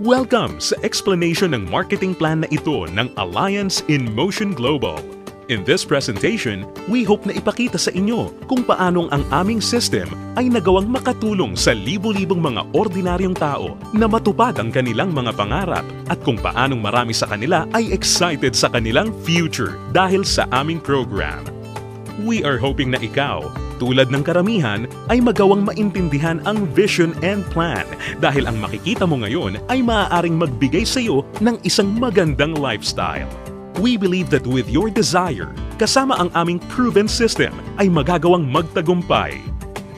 Welcome sa explanation ng marketing plan na ito ng Alliance in Motion Global. In this presentation, we hope na ipakita sa inyo kung paanong ang aming system ay nagawang makatulong sa libo-libong mga ordinaryong tao na matupad ang kanilang mga pangarap at kung paanong marami sa kanila ay excited sa kanilang future dahil sa aming program. We are hoping na ikaw, tulad ng karamihan, ay magawang maintindihan ang vision and plan dahil ang makikita mo ngayon ay maaaring magbigay sa iyo ng isang magandang lifestyle. We believe that with your desire, kasama ang aming proven system ay magagawang magtagumpay.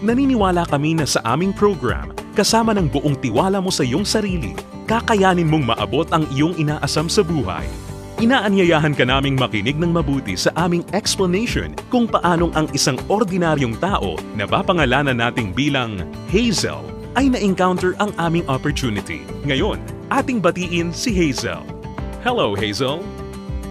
Naniniwala kami na sa aming program, kasama ng buong tiwala mo sa iyong sarili, kakayanin mong maabot ang iyong inaasam sa buhay. Inaanyayahan ka naming makinig ng mabuti sa aming explanation kung paanong ang isang ordinaryong tao na papangalanan nating bilang Hazel ay na-encounter ang aming opportunity. Ngayon, ating batiin si Hazel. Hello, Hazel!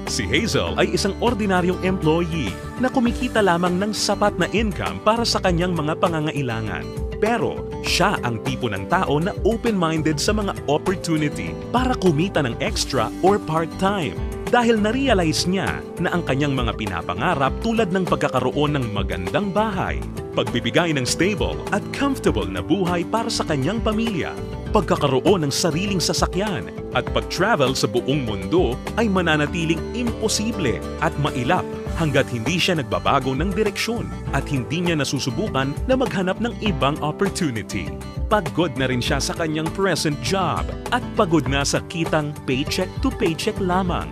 Si Hazel ay isang ordinaryong employee na kumikita lamang ng sapat na income para sa kanyang mga pangangailangan. Pero siya ang tipo ng tao na open-minded sa mga opportunity para kumita ng extra or part-time dahil na-realize niya na ang kanyang mga pinapangarap tulad ng pagkakaroon ng magandang bahay, pagbibigay ng stable at comfortable na buhay para sa kanyang pamilya, pagkakaroon ng sariling sasakyan at pag-travel sa buong mundo ay mananatiling imposible at mailap hanggat hindi siya nagbabago ng direksyon at hindi niya nasusubukan na maghanap ng ibang opportunity. Pagod na rin siya sa kanyang present job at pagod na sa kitang paycheck to paycheck lamang.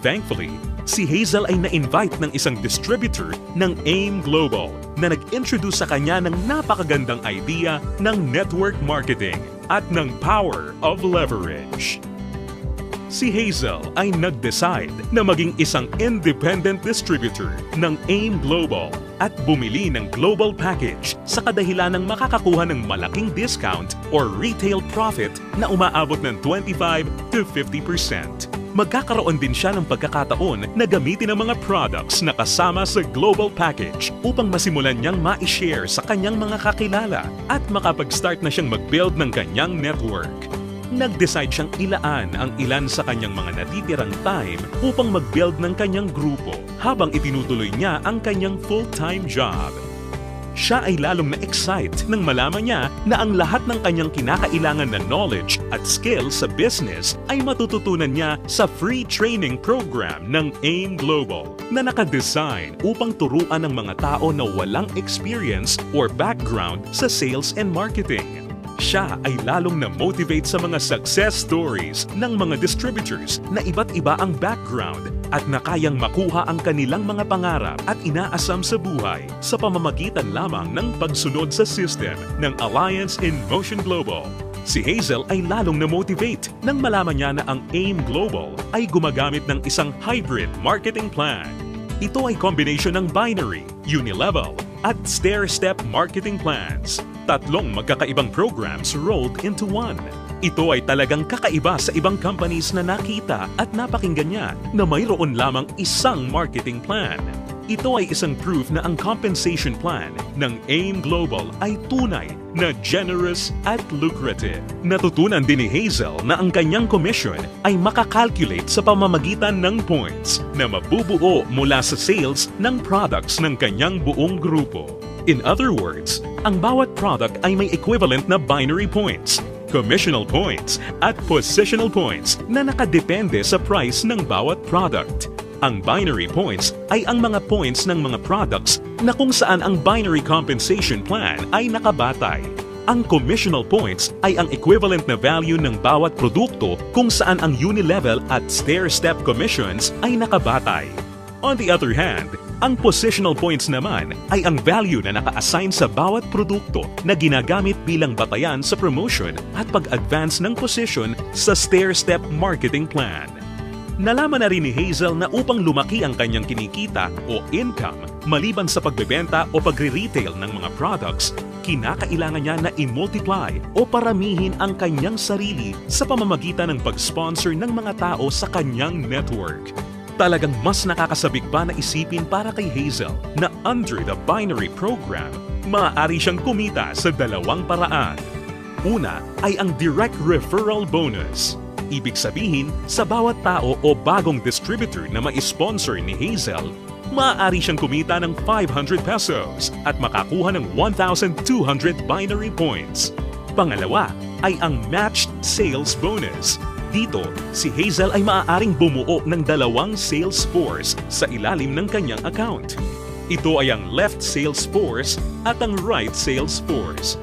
Thankfully, si Hazel ay na-invite ng isang distributor ng AIM Global na nag-introduce sa kanya ng napakagandang idea ng network marketing at ng power of leverage. Si Hazel ay nag-decide na maging isang independent distributor ng AIM Global at bumili ng global package sa kadahilan ng makakakuha ng malaking discount or retail profit na umaabot ng 25 to 50%. Magkakaroon din siya ng pagkakataon na gamitin ang mga products na kasama sa global package upang masimulan niyang ma-share sa kanyang mga kakilala at makapag-start na siyang mag-build ng kanyang network. Nag-decide siyang ilaan ang ilan sa kanyang mga natitirang time upang mag-build ng kanyang grupo habang itinutuloy niya ang kanyang full-time job. Siya ay lalong na-excite nang malaman niya na ang lahat ng kanyang kinakailangan na knowledge at skills sa business ay matututunan niya sa free training program ng AIM Global na nakadesign upang turuan ng mga tao na walang experience or background sa sales and marketing. Siya ay lalong na-motivate sa mga success stories ng mga distributors na iba't iba ang background at na kayang makuha ang kanilang mga pangarap at inaasam sa buhay sa pamamagitan lamang ng pagsunod sa system ng Alliance in Motion Global. Si Hazel ay lalong na-motivate nang malaman niya na ang AIM Global ay gumagamit ng isang hybrid marketing plan. Ito ay combination ng binary, unilevel, at stair-step marketing plans. Tatlong magkakaibang programs rolled into one. Ito ay talagang kakaiba sa ibang companies na nakita at napakinggan niya na mayroon lamang isang marketing plan. Ito ay isang proof na ang compensation plan ng AIM Global ay tunay na generous at lucrative. Natutunan din ni Hazel na ang kanyang commission ay makakalculate sa pamamagitan ng points na mabubuo mula sa sales ng products ng kanyang buong grupo. In other words, ang bawat product ay may equivalent na binary points, commissional points, at positional points na nakadepende sa price ng bawat product. Ang binary points ay ang mga points ng mga products na kung saan ang binary compensation plan ay nakabatay. Ang commissional points ay ang equivalent na value ng bawat produkto kung saan ang unilevel at stair-step commissions ay nakabatay. On the other hand, ang positional points naman ay ang value na naka-assign sa bawat produkto na ginagamit bilang batayan sa promotion at pag-advance ng position sa stair-step marketing plan. Nalaman na rin ni Hazel na upang lumaki ang kanyang kinikita o income maliban sa pagbebenta o pagre-retail ng mga products, kinakailangan niya na i-multiply o paramihin ang kanyang sarili sa pamamagitan ng pag-sponsor ng mga tao sa kanyang network. Talagang mas nakakasabik pa na isipin para kay Hazel na under the binary program, maaari siyang kumita sa dalawang paraan. Una ay ang direct referral bonus. Ibig sabihin, sa bawat tao o bagong distributor na ma-sponsor ni Hazel, maaari siyang kumita ng 500 pesos at makakuha ng 1,200 binary points. Pangalawa ay ang matched sales bonus. Dito, si Hazel ay maaaring bumuo ng 2 sales force sa ilalim ng kanyang account. Ito ay ang left sales force at ang right sales force.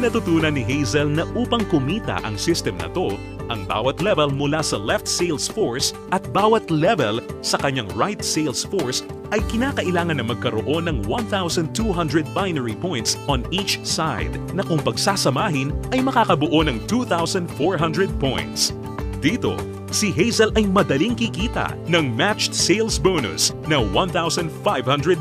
Natutunan ni Hazel na upang kumita ang system na to, ang bawat level mula sa left sales force at bawat level sa kanyang right sales force ay kinakailangan na magkaroon ng 1,200 binary points on each side na kung pagsasamahin ay makakabuo ng 2,400 points. Dito, si Hazel ay madaling kikita ng matched sales bonus na 1,500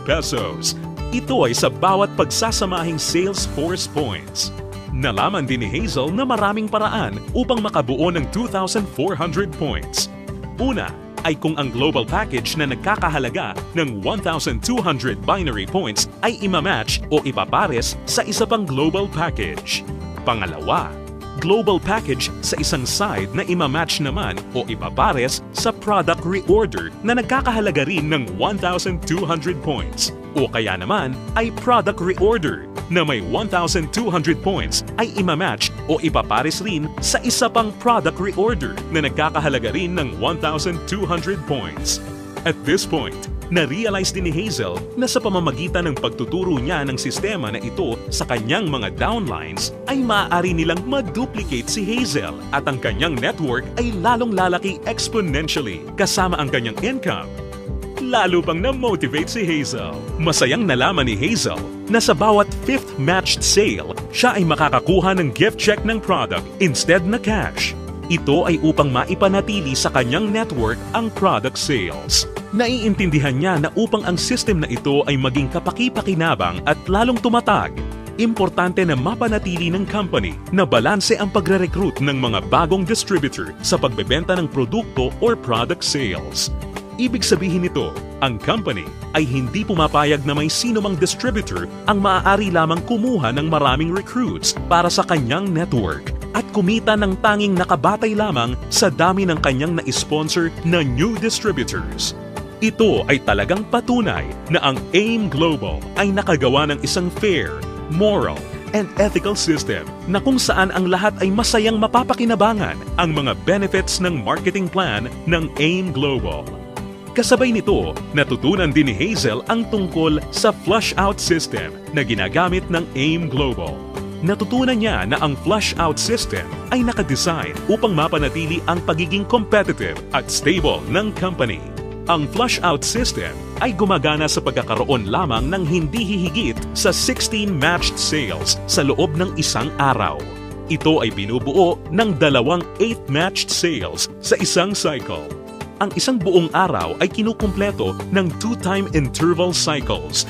pesos. Ito ay sa bawat pagsasamahing sales force points. Nalaman din ni Hazel na maraming paraan upang makabuo ng 2,400 points. Una ay kung ang global package na nagkakahalaga ng 1,200 binary points ay imamatch o ipapares sa isa pang global package. Pangalawa, global package sa isang side na imamatch naman o ipapares sa product reorder na nagkakahalaga rin ng 1,200 points. O kaya naman ay product reorder na may 1,200 points ay imamatch o ipapares rin sa isa pang product reorder na nagkakahalaga rin ng 1,200 points. At this point, na-realize din ni Hazel na sa pamamagitan ng pagtuturo niya ng sistema na ito sa kanyang mga downlines ay maaari nilang ma-duplicate si Hazel at ang kanyang network ay lalong lalaki exponentially kasama ang kanyang income. Lalo pang na-motivate si Hazel. Masayang nalaman ni Hazel na sa bawat 5th matched sale, siya ay makakakuha ng gift check ng product instead na cash. Ito ay upang maipanatili sa kanyang network ang product sales. Naiintindihan niya na upang ang system na ito ay maging kapaki-pakinabang at lalong tumatag, importante na mapanatili ng company na balanse ang pagre-recruit ng mga bagong distributor sa pagbebenta ng produkto or product sales. Ibig sabihin nito, ang company ay hindi pumapayag na may sino mang distributor ang maaari lamang kumuha ng maraming recruits para sa kanyang network at kumita ng tanging nakabatay lamang sa dami ng kanyang na-sponsor na new distributors. Ito ay talagang patunay na ang AIM Global ay nakagawa ng isang fair, moral, and ethical system na kung saan ang lahat ay masayang mapapakinabangan ang mga benefits ng marketing plan ng AIM Global. Kasabay nito, natutunan din ni Hazel ang tungkol sa flush-out system na ginagamit ng AIM Global. Natutunan niya na ang flush-out system ay nakadesign upang mapanatili ang pagiging competitive at stable ng company. Ang flush-out system ay gumagana sa pagkakaroon lamang ng hindi hihigit sa 16 matched sales sa loob ng isang araw. Ito ay binubuo ng 2 8 matched sales sa isang cycle. Ang isang buong araw ay kinukumpleto ng 2-time interval cycles.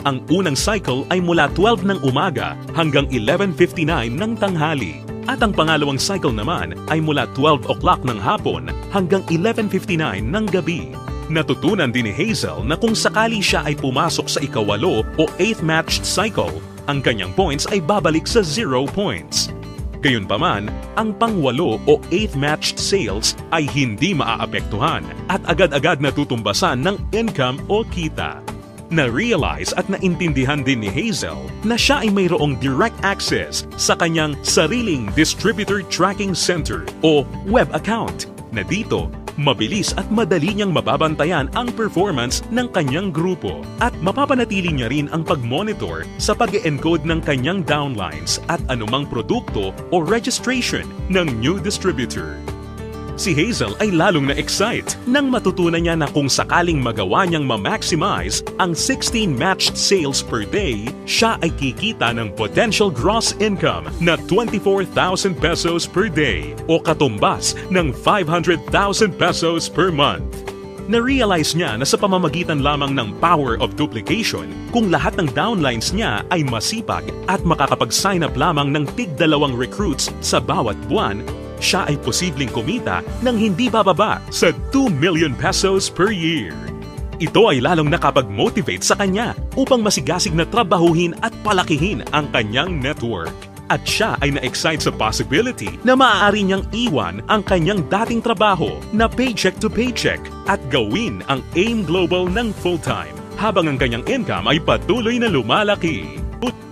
Ang unang cycle ay mula 12 ng umaga hanggang 11:59 ng tanghali. At ang pangalawang cycle naman ay mula 12 o'clock ng hapon hanggang 11:59 ng gabi. Natutunan din ni Hazel na kung sakali siya ay pumasok sa ikawalo o 8th matched cycle, ang kanyang points ay babalik sa 0 points. Gayunpaman, ang pang-8 o 8th matched sales ay hindi maaapektuhan at agad-agad natutumbasan ng income o kita. Na-realize at naintindihan din ni Hazel na siya ay mayroong direct access sa kanyang sariling Distributor Tracking Center o web account na dito mabilis at madali niyang mababantayan ang performance ng kanyang grupo at mapapanatili niya rin ang pag-monitor sa pag-encode ng kanyang downlines at anumang produkto o registration ng new distributor. Si Hazel ay lalong na-excite nang matutunan niya na kung sakaling magawa niyang ma-maximize ang 16 matched sales per day, siya ay kikita ng potential gross income na 24,000 pesos per day o katumbas ng 500,000 pesos per month. Na-realize niya na sa pamamagitan lamang ng power of duplication, kung lahat ng downlines niya ay masipag at makakapag-sign up lamang ng tig-2 recruits sa bawat buwan, siya ay posibleng kumita ng hindi bababa sa 2 million pesos per year. Ito ay lalong nakapag-motivate sa kanya upang masigasig na trabahuhin at palakihin ang kanyang network. At siya ay na-excite sa possibility na maaari niyang iwan ang kanyang dating trabaho na paycheck to paycheck at gawin ang AIM Global ng full-time habang ang kanyang income ay patuloy na lumalaki.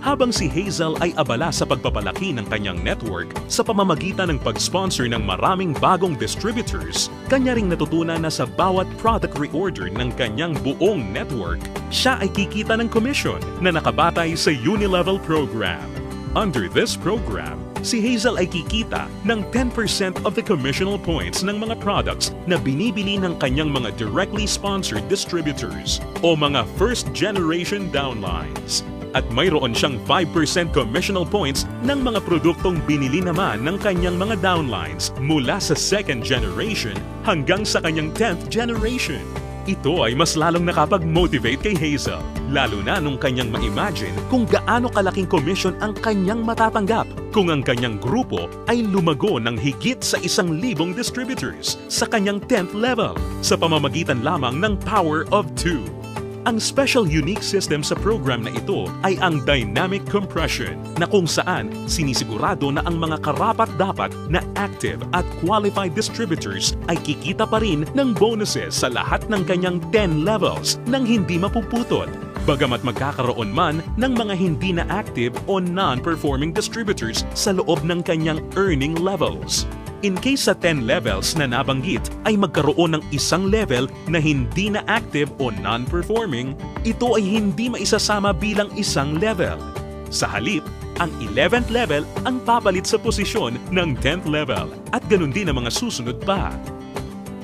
Habang si Hazel ay abala sa pagpapalaki ng kanyang network sa pamamagitan ng pag-sponsor ng maraming bagong distributors, kanya ring natutunan na sa bawat product reorder ng kanyang buong network, siya ay kikita ng commission na nakabatay sa Unilevel program. Under this program, si Hazel ay kikita ng 10% of the commissional points ng mga products na binibili ng kanyang mga directly sponsored distributors o mga first-generation downlines. At mayroon siyang 5% commissional points ng mga produktong binili naman ng kanyang mga downlines mula sa second generation hanggang sa kanyang 10th generation. Ito ay mas lalong nakapag-motivate kay Hazel, lalo na nung kanyang ma-imagine kung gaano kalaking commission ang kanyang matatanggap kung ang kanyang grupo ay lumago ng higit sa 1,000 distributors sa kanyang 10th level sa pamamagitan lamang ng Power of 2. Ang special unique system sa program na ito ay ang dynamic compression na kung saan sinisigurado na ang mga karapat-dapat na active at qualified distributors ay kikita pa rin ng bonuses sa lahat ng kanyang 10 levels nang hindi mapuputol. Bagamat magkakaroon man ng mga hindi na active o non-performing distributors sa loob ng kanyang earning levels. In case sa 10 levels na nabanggit ay magkaroon ng isang level na hindi na active o non-performing, ito ay hindi maisasama bilang isang level. Sa halip, ang 11th level ang papalit sa posisyon ng 10th level at ganun din ang mga susunod pa.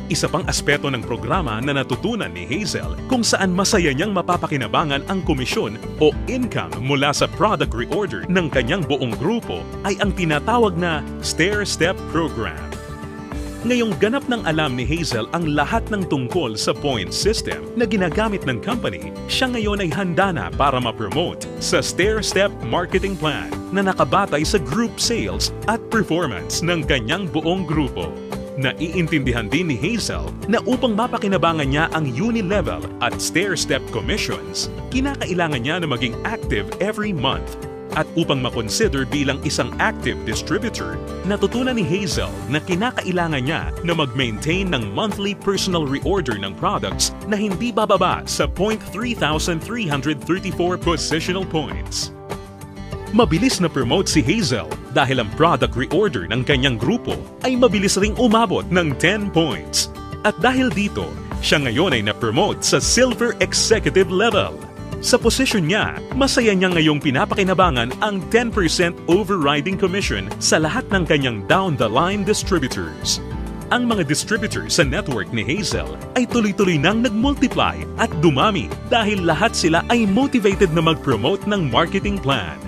Isa pang aspeto ng programa na natutunan ni Hazel kung saan masaya niyang mapapakinabangan ang komisyon o income mula sa product reorder ng kanyang buong grupo ay ang tinatawag na stair-step program. Ngayong ganap ng alam ni Hazel ang lahat ng tungkol sa point system na ginagamit ng company, siya ngayon ay handa na para ma-promote sa stair-step marketing plan na nakabatay sa group sales at performance ng kanyang buong grupo. Naiintindihan din ni Hazel na upang mapakinabangan niya ang Unilevel at stair-step commissions, kinakailangan niya na maging active every month. At upang makonsider bilang isang active distributor, natutunan ni Hazel na kinakailangan niya na mag-maintain ng monthly personal reorder ng products na hindi bababa sa 3,334 positional points. Mabilis na promote si Hazel dahil ang product reorder ng kanyang grupo ay mabilis ring umabot ng 10 points. At dahil dito, siya ngayon ay na-promote sa Silver Executive level. Sa posisyon niya, masaya niya ngayong pinapakinabangan ang 10% overriding commission sa lahat ng kanyang down-the-line distributors. Ang mga distributors sa network ni Hazel ay tuloy-tuloy nang nag-multiply at dumami dahil lahat sila ay motivated na mag-promote ng marketing plan.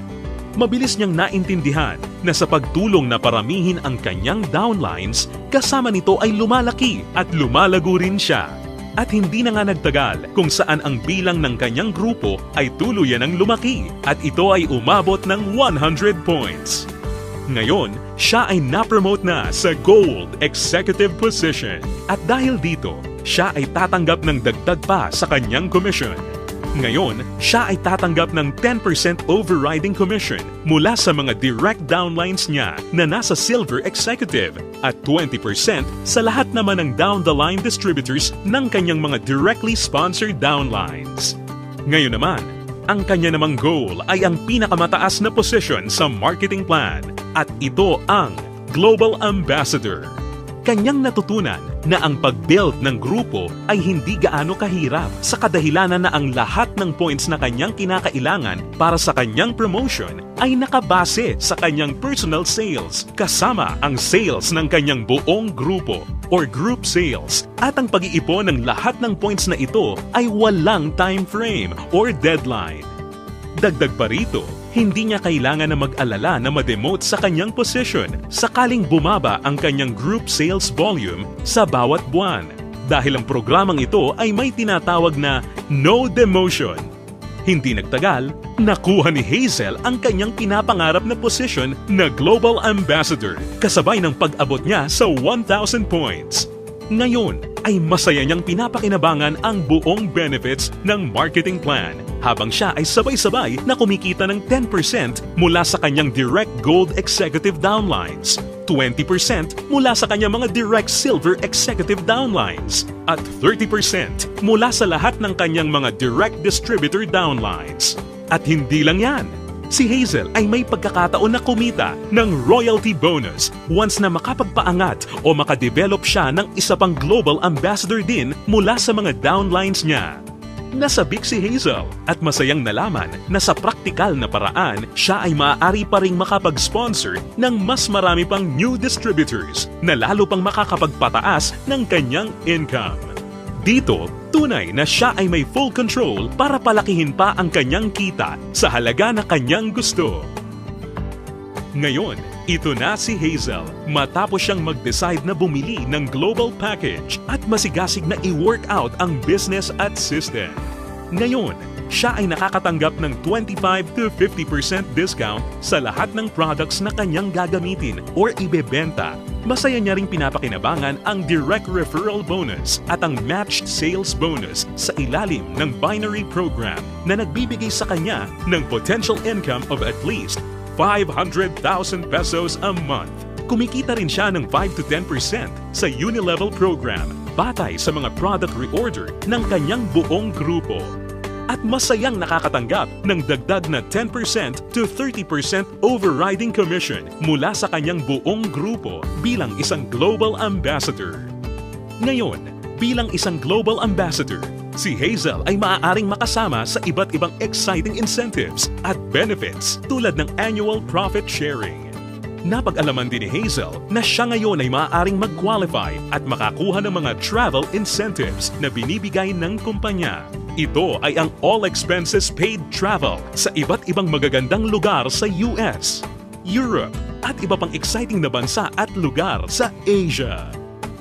Mabilis niyang naintindihan na sa pagtulong na paramihin ang kanyang downlines, kasama nito ay lumalaki at lumalago rin siya. At hindi na nga nagtagal kung saan ang bilang ng kanyang grupo ay tuluyan ang lumaki at ito ay umabot ng 100 points. Ngayon, siya ay na-promote na sa Gold Executive position at dahil dito, siya ay tatanggap ng dagdag pa sa kanyang commission. Ngayon, siya ay tatanggap ng 10% overriding commission mula sa mga direct downlines niya na nasa Silver Executive at 20% sa lahat naman ng down-the-line distributors ng kanyang mga directly sponsored downlines. Ngayon naman, ang kanya namang goal ay ang pinakamataas na position sa marketing plan at ito ang Global Ambassador. Kanyang natutunan na ang pag-build ng grupo ay hindi gaano kahirap sa kadahilanan na ang lahat ng points na kanyang kinakailangan para sa kanyang promotion ay nakabase sa kanyang personal sales kasama ang sales ng kanyang buong grupo or group sales at ang pag-iipon ng lahat ng points na ito ay walang time frame or deadline. Dagdag pa rito, hindi niya kailangan na mag-alala na ma-demote sa kanyang position sakaling bumaba ang kanyang group sales volume sa bawat buwan dahil ang programang ito ay may tinatawag na no demotion. Hindi nagtagal, nakuha ni Hazel ang kanyang pinapangarap na position na Global Ambassador kasabay ng pag-abot niya sa 1,000 points. Ngayon ay masaya niyang pinapakinabangan ang buong benefits ng marketing plan habang siya ay sabay-sabay na kumikita ng 10% mula sa kanyang direct gold executive downlines, 20% mula sa kanyang mga direct silver executive downlines, at 30% mula sa lahat ng kanyang mga direct distributor downlines. At hindi lang yan, si Hazel ay may pagkakataon na kumita ng royalty bonus once na makapagpaangat o makadevelop siya ng isa pang global ambassador din mula sa mga downlines niya. Nasabik si Hazel at masayang nalaman na sa praktikal na paraan siya ay maaari pa ring makapag-sponsor ng mas marami pang new distributors na lalo pang makakapagpataas ng kanyang income. Dito, tunay na siya ay may full control para palakihin pa ang kanyang kita sa halaga na kanyang gusto. Ngayon, ito na si Hazel matapos siyang mag-decide na bumili ng global package at masigasig na i-work out ang business at system. Ngayon, siya ay nakakatanggap ng 25 to 50% discount sa lahat ng products na kanyang gagamitin or ibebenta. Masaya niya ring pinapakinabangan ang direct referral bonus at ang matched sales bonus sa ilalim ng binary program na nagbibigay sa kanya ng potential income of at least 500,000 pesos a month. Kumikita rin siya ng 5 to 10% sa Unilevel program batay sa mga product reorder ng kanyang buong grupo. At masayang nakakatanggap ng dagdag na 10% to 30% overriding commission mula sa kanyang buong grupo bilang isang global ambassador. Ngayon, bilang isang global ambassador, si Hazel ay maaaring makasama sa iba't ibang exciting incentives at benefits tulad ng annual profit sharing. Napag-alaman din ni Hazel na siya ngayon ay maaaring mag-qualify at makakuha ng mga travel incentives na binibigay ng kumpanya. Ito ay ang all expenses paid travel sa iba't ibang magagandang lugar sa US, Europe at iba pang exciting na bansa at lugar sa Asia.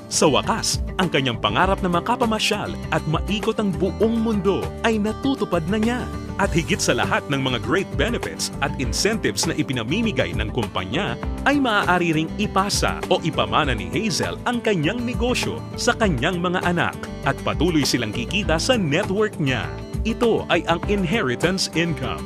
Sa wakas, ang kanyang pangarap na makapamasyal at maikot ang buong mundo ay natutupad na niya. At higit sa lahat ng mga great benefits at incentives na ipinamimigay ng kumpanya, ay maaari ring ipasa o ipamana ni Hazel ang kanyang negosyo sa kanyang mga anak at patuloy silang kikita sa network niya. Ito ay ang inheritance income.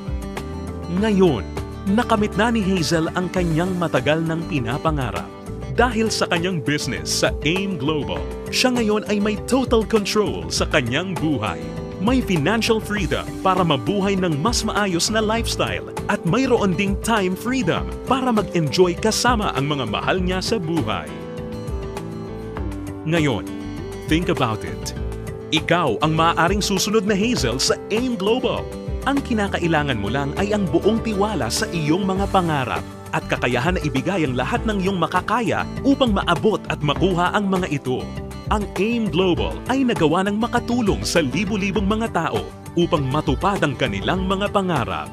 Ngayon, nakamit na ni Hazel ang kanyang matagal ng pinapangarap. Dahil sa kanyang business sa AIM Global, siya ngayon ay may total control sa kanyang buhay. May financial freedom para mabuhay ng mas maayos na lifestyle at mayroon ding time freedom para mag-enjoy kasama ang mga mahal niya sa buhay. Ngayon, think about it. Ikaw ang maaaring susunod na Hazel sa AIM Global. Ang kinakailangan mo lang ay ang buong tiwala sa iyong mga pangarap at kakayahan na ibigay ang lahat ng iyong makakaya upang maabot at makuha ang mga ito. Ang AIM Global ay nagawa ng makatulong sa libu-libong mga tao upang matupad ang kanilang mga pangarap.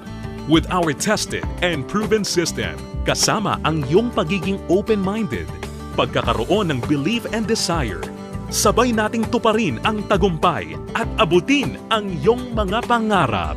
With our tested and proven system, kasama ang iyong pagiging open-minded, pagkakaroon ng belief and desire, sabay nating tuparin ang tagumpay at abutin ang iyong mga pangarap.